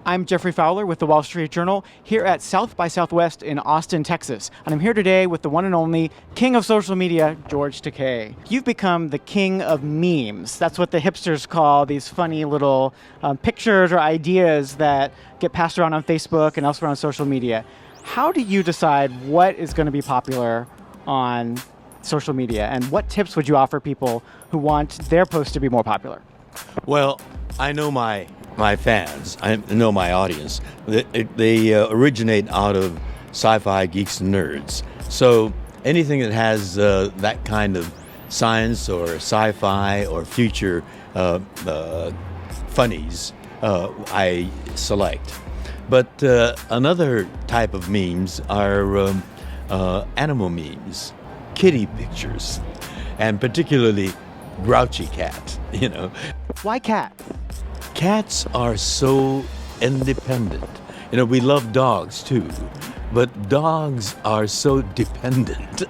I'm Jeffrey Fowler with the Wall Street Journal here at South by Southwest in Austin, Texas. And I'm here today with the one and only king of social media, George Takei. You've become the king of memes. That's what the hipsters call these funny little pictures or ideas that get passed around on Facebook and elsewhere on social media. How do you decide what is going to be popular on social media? And what tips would you offer people who want their posts to be more popular? Well, I know my fans. I know my audience. They originate out of sci-fi geeks and nerds. So anything that has that kind of science or sci-fi or future funnies, I select. But another type of memes are animal memes, kitty pictures, and particularly grouchy cat, Why cat? Cats are so independent. We love dogs too, but dogs are so dependent.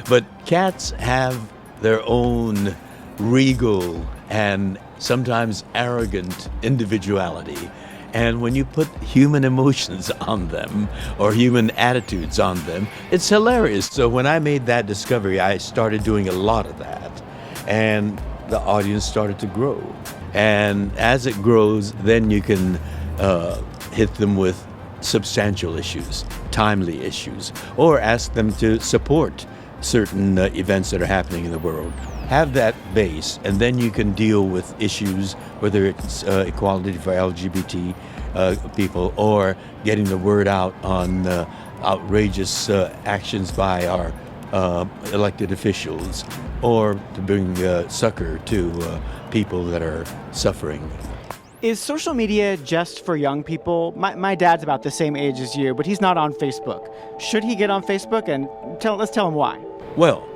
But cats have their own regal and sometimes arrogant individuality. And when you put human emotions on them or human attitudes on them, it's hilarious. So when I made that discovery, I started doing a lot of that. And the audience started to grow. And as it grows, then you can hit them with substantial issues, timely issues, or ask them to support certain events that are happening in the world. Have that base, and then you can deal with issues, whether it's equality for LGBT people or getting the word out on outrageous actions by our elected officials, or to bring succor to people that are suffering. Is social media just for young people? My dad's about the same age as you, but he's not on Facebook. Should he get on Facebook? And let's tell him why. Well,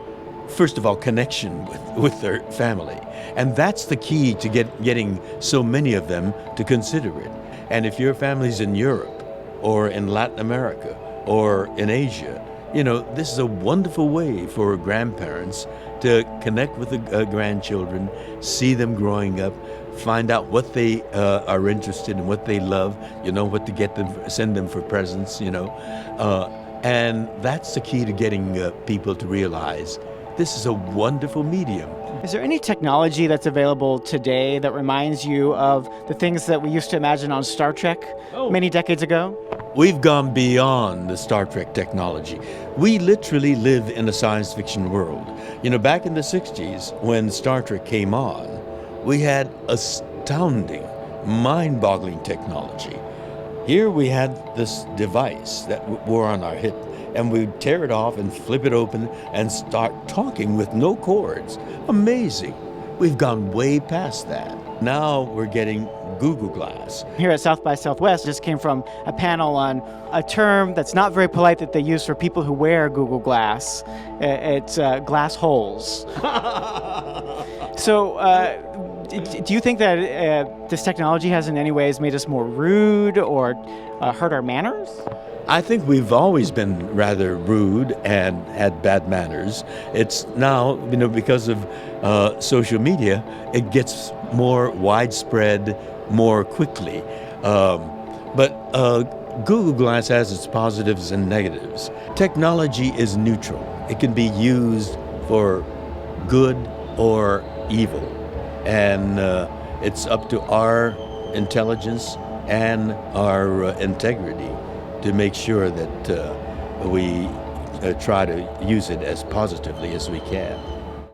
first of all, connection with their family. And that's the key to getting so many of them to consider it. And if your family's in Europe or in Latin America or in Asia, this is a wonderful way for grandparents to connect with the grandchildren, see them growing up, find out what they are interested in, what they love, what to get them, send them for presents, and that's the key to getting people to realize this is a wonderful medium. Is there any technology that's available today that reminds you of the things that we used to imagine on Star Trek many decades ago? We've gone beyond the Star Trek technology. We literally live in a science fiction world. Back in the 60s, when Star Trek came on, we had astounding, mind-boggling technology. Here we had this device that wore on our hip, and we'd tear it off and flip it open and start talking with no cords. Amazing. We've gone way past that. Now we're getting Google Glass. Here at South by Southwest, just came from a panel on a term that's not very polite that they use for people who wear Google Glass. It's glass holes. So do you think that this technology has in any ways made us more rude or hurt our manners? I think we've always been rather rude and had bad manners. It's now, because of social media, it gets more widespread more quickly. But Google Glass has its positives and negatives. Technology is neutral. It can be used for good or evil. And it's up to our intelligence and our integrity to make sure that we try to use it as positively as we can.